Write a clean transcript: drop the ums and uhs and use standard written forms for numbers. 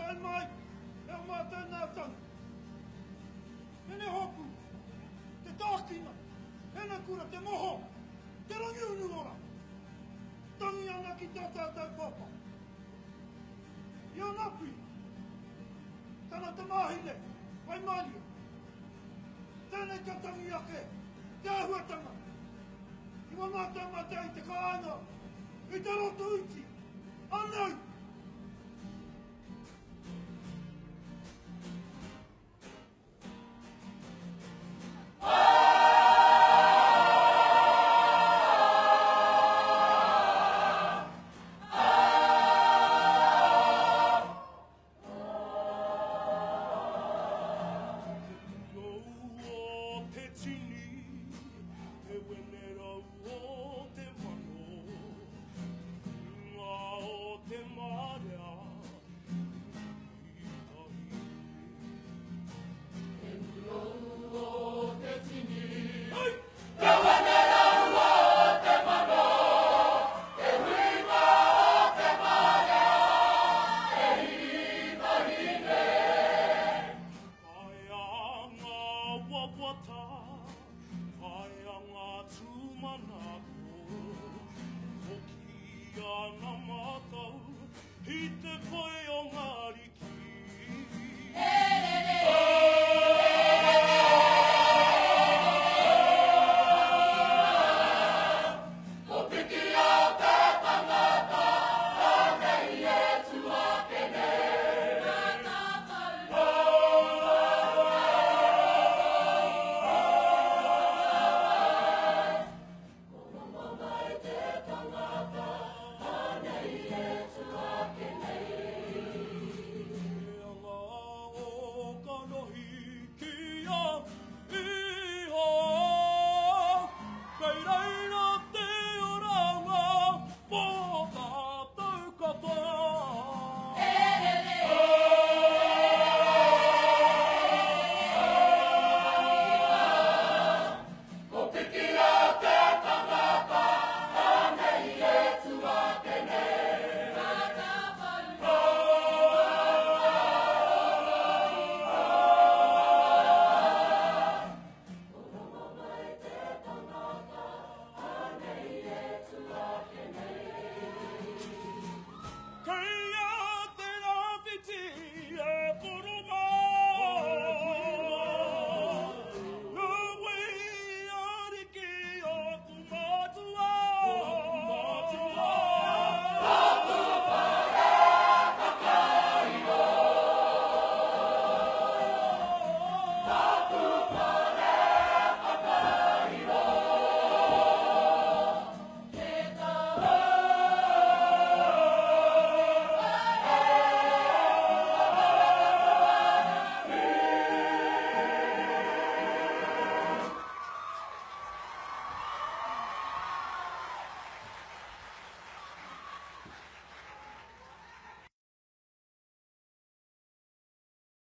tae mai, e o mātai nā tau. Hene hopu, te tākina, hene kura te moho, te rangi unu ora. Tangi ana ki tā tātou papa. Ia napi, tana te mahile, vai malia. Tēnei ka tangi ake, te ahuatanga. Iwa mātai mātai te kāanga, i te roto uti.